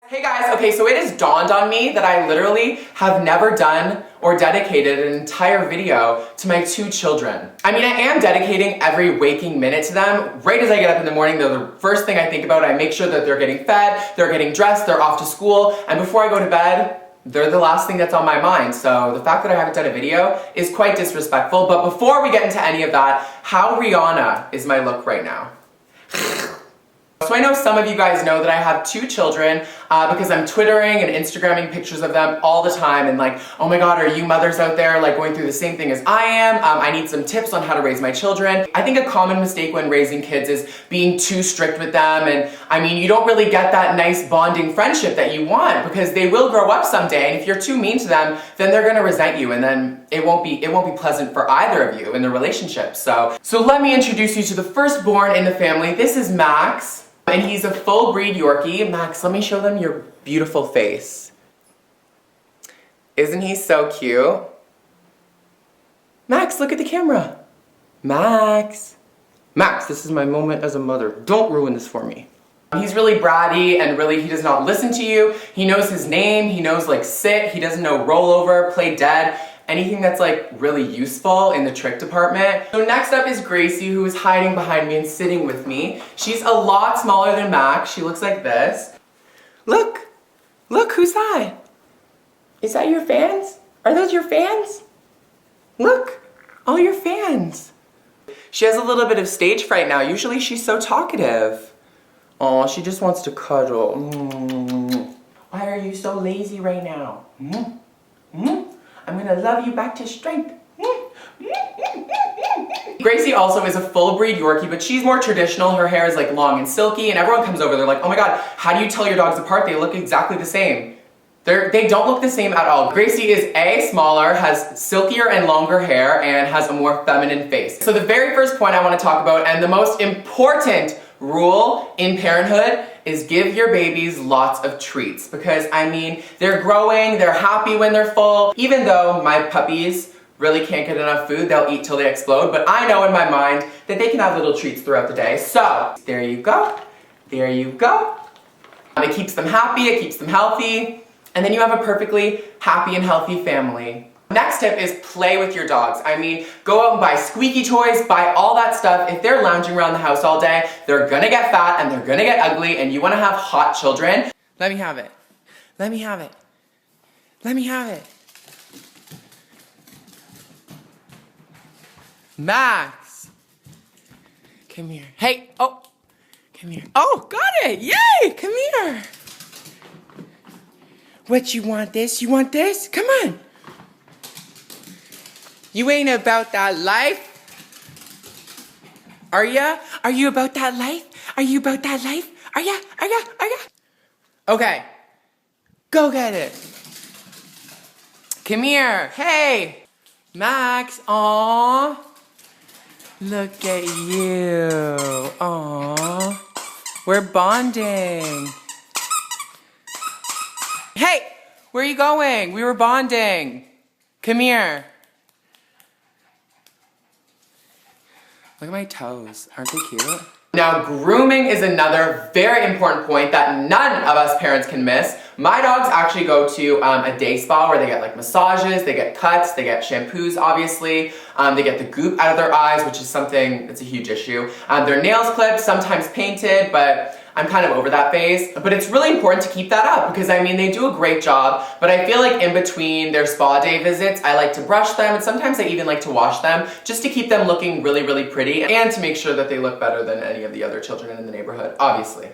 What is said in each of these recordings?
Hey guys, okay, so it has dawned on me that I literally have never done or dedicated an entire video to my two children. I mean, I am dedicating every waking minute to them. Right as I get up in the morning, they're the first thing I think about. I make sure that they're getting fed, they're getting dressed, they're off to school, and before I go to bed, they're the last thing that's on my mind. So the fact that I haven't done a video is quite disrespectful. But before we get into any of that, how Rihanna is my look right now? So I know some of you guys know that I have two children because I'm Twittering and Instagramming pictures of them all the time and like, oh my god, are you mothers out there like going through the same thing as I am? I need some tips on how to raise my children. I think a common mistake when raising kids is being too strict with them, and I mean, you don't really get that nice bonding friendship that you want because they will grow up someday, and if you're too mean to them, then they're gonna resent you, and then it won't be pleasant for either of you in the relationship. So let me introduce you to the firstborn in the family. This is Max. And he's a full breed Yorkie. Max, let me show them your beautiful face. Isn't he so cute? Max, look at the camera. Max. Max, this is my moment as a mother. Don't ruin this for me. He's really bratty and really, he does not listen to you. He knows his name. He knows like sit. He doesn't know roll over, play dead. Anything that's like really useful in the trick department. So next up is Gracie, who is hiding behind me and sitting with me. She's a lot smaller than Max. She looks like this. Look, who's that? Is that your fans? Are those your fans? Look, all your fans. She has a little bit of stage fright now. Usually she's so talkative. Oh, she just wants to cuddle. Why are you so lazy right now? I'm gonna love you back to strength. Gracie also is a full breed Yorkie, but she's more traditional. Her hair is like long and silky, and everyone comes over, they're like, oh my god, how do you tell your dogs apart? They look exactly the same. They don't look the same at all. Gracie is A, smaller, has silkier and longer hair, and has a more feminine face. So the very first point I want to talk about, and the most important rule in parenthood, is give your babies lots of treats, because I mean, they're growing, they're happy when they're full. Even though my puppies really can't get enough food, they'll eat till they explode, but I know in my mind that they can have little treats throughout the day. So there you go, there you go. It keeps them happy, it keeps them healthy, and then you have a perfectly happy and healthy family. Next tip is play with your dogs. I mean, go out and buy squeaky toys, buy all that stuff. If they're lounging around the house all day, they're gonna get fat and they're gonna get ugly, and you wanna have hot children. Let me have it. Let me have it. Let me have it. Max. Come here. Hey, oh, come here. Oh, got it, yay, come here. What, you want this? You want this? Come on. You ain't about that life? Are ya? Are you about that life? Are you about that life? Are ya? Are ya? Are ya? Okay. Go get it. Come here. Hey. Max. Aww. Look at you. Aww. We're bonding. Hey. Where are you going? We were bonding. Come here. Look at my toes. Aren't they cute? Now, grooming is another very important point that none of us parents can miss. My dogs actually go to a day spa where they get like massages, they get cuts, they get shampoos, obviously. They get the goop out of their eyes, which is something that's a huge issue. Their nails clipped, sometimes painted, but I'm kind of over that phase. But it's really important to keep that up because I mean, they do a great job, but I feel like in between their spa day visits, I like to brush them, and sometimes I even like to wash them just to keep them looking really, really pretty and to make sure that they look better than any of the other children in the neighborhood, obviously.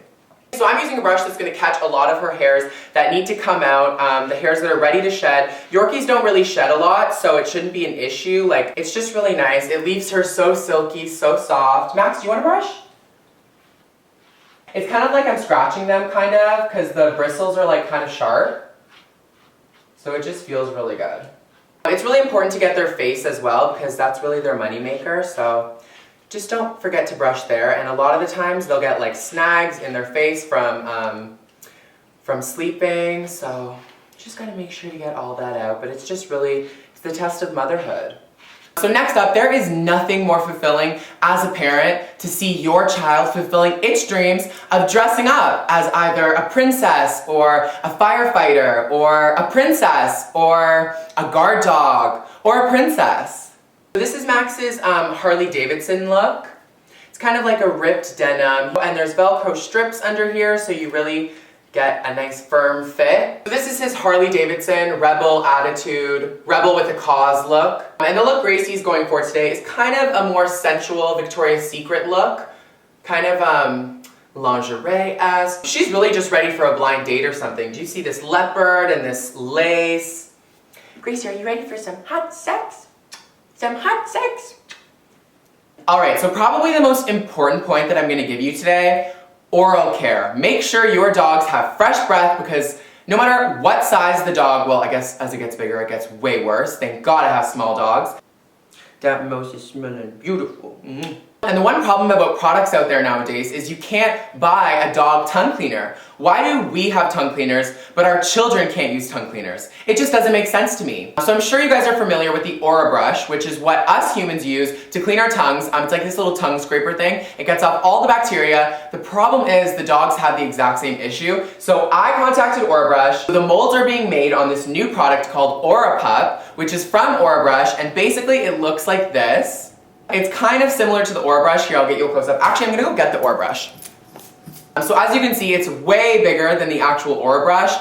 So I'm using a brush that's gonna catch a lot of her hairs that need to come out, the hairs that are ready to shed. Yorkies don't really shed a lot, so it shouldn't be an issue. Like, it's just really nice. It leaves her so silky, so soft. Max, do you want a brush? It's kind of like I'm scratching them, kind of, because the bristles are like kind of sharp. So it just feels really good. It's really important to get their face as well because that's really their money maker, so just don't forget to brush there. And a lot of the times they'll get like snags in their face from sleeping, so just gotta make sure to get all that out. But it's just really, it's the test of motherhood. So next up, there is nothing more fulfilling as a parent to see your child fulfilling its dreams of dressing up as either a princess or a firefighter or a princess or a guard dog or a princess. This is Max's Harley Davidson look. It's kind of like a ripped denim, and there's Velcro strips under here so you really get a nice firm fit. So this is his Harley Davidson Rebel attitude, Rebel with a cause look. And the look Gracie's going for today is kind of a more sensual Victoria's Secret look. Kind of lingerie-esque. She's really just ready for a blind date or something. Do you see this leopard and this lace? Gracie, are you ready for some hot sex? Some hot sex? Alright, so probably the most important point that I'm going to give you today, oral care. Make sure your dogs have fresh breath because no matter what size the dog, well, I guess as it gets bigger, it gets way worse. Thank God I have small dogs. That mouse is smelling beautiful. And the one problem about products out there nowadays is you can't buy a dog tongue cleaner. Why do we have tongue cleaners, but our children can't use tongue cleaners? It just doesn't make sense to me. So I'm sure you guys are familiar with the Aura brush, which is what us humans use to clean our tongues. It's like this little tongue scraper thing. It gets off all the bacteria. The problem is the dogs have the exact same issue. So I contacted Aura Brush. The molds are being made on this new product called Aura Pup, which is from Aura Brush, and basically it looks like this. It's kind of similar to the Aura Brush. Here, I'll get you a close-up. Actually, I'm gonna go get the Aura Brush. So as you can see, it's way bigger than the actual Aura Brush.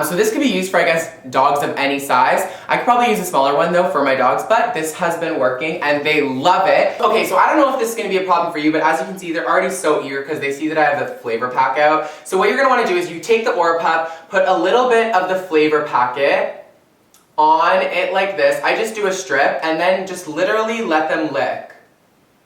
So this could be used for, I guess, dogs of any size. I could probably use a smaller one though for my dogs, but this has been working and they love it. Okay, so I don't know if this is gonna be a problem for you, but as you can see, they're already so eager because they see that I have the flavor pack out. So what you're gonna wanna do is you take the Aura Pup, put a little bit of the flavor packet on it like this. I just do a strip and then just literally let them lick.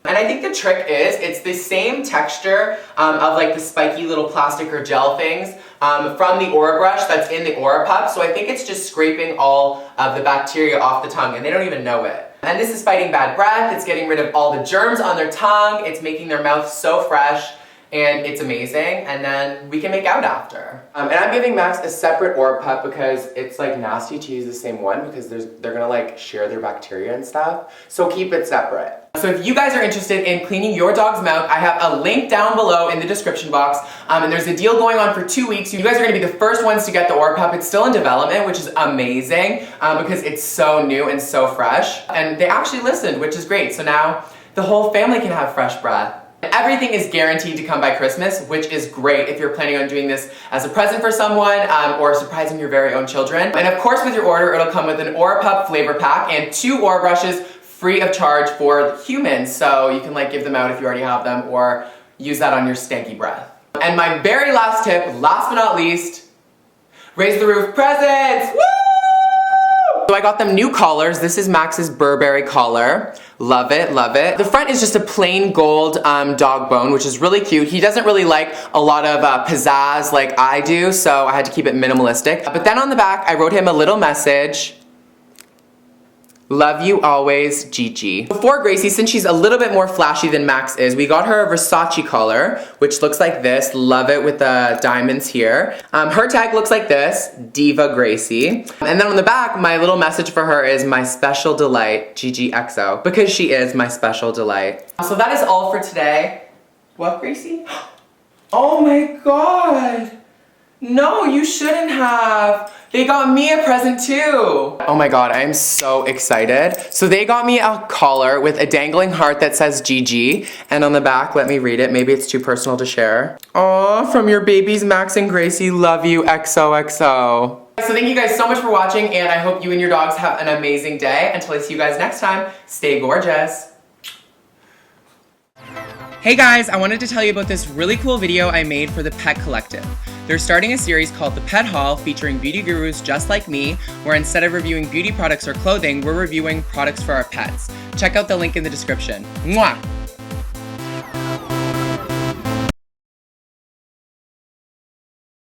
And I think the trick is, it's the same texture of like the spiky little plastic or gel things from the Aura Brush that's in the Aura Pup. So I think it's just scraping all of the bacteria off the tongue and they don't even know it. And this is fighting bad breath, it's getting rid of all the germs on their tongue, it's making their mouth so fresh, and it's amazing, and then we can make out after. And I'm giving Max a separate Aura Pup because it's like nasty to use the same one because they're gonna like share their bacteria and stuff. So keep it separate. So if you guys are interested in cleaning your dog's mouth, I have a link down below in the description box. And there's a deal going on for 2 weeks. You guys are gonna be the first ones to get the Aura Pup. It's still in development, which is amazing because it's so new and so fresh. And they actually listened, which is great. So now the whole family can have fresh breath. Everything is guaranteed to come by Christmas, which is great if you're planning on doing this as a present for someone or surprising your very own children. And of course with your order, it'll come with an Aura Pup flavor pack and 2 Aura brushes free of charge for humans. So you can like give them out if you already have them or use that on your stanky breath. And my very last tip, last but not least, raise the roof presents! Woo! So I got them new collars. This is Max's Burberry collar. Love it, love it. The front is just a plain gold dog bone, which is really cute. He doesn't really like a lot of pizzazz like I do, so I had to keep it minimalistic. But then on the back, I wrote him a little message. Love you always, Gigi. For Gracie, since she's a little bit more flashy than Max is, we got her a Versace collar, which looks like this. Love it with the diamonds here. Her tag looks like this, Diva Gracie. And then on the back, my little message for her is my special delight, Gigi XO, because she is my special delight. So that is all for today. What, Gracie? Oh my God. No, you shouldn't have. They got me a present too. Oh my God, I am so excited. So they got me a collar with a dangling heart that says Gigi. And on the back, let me read it. Maybe it's too personal to share. Aw, from your babies, Max and Gracie, love you, XOXO. So thank you guys so much for watching, and I hope you and your dogs have an amazing day. Until I see you guys next time, stay gorgeous. Hey guys, I wanted to tell you about this really cool video I made for the Pet Collective. They're starting a series called The Pet Haul featuring beauty gurus just like me, where instead of reviewing beauty products or clothing, we're reviewing products for our pets. Check out the link in the description. Mwah!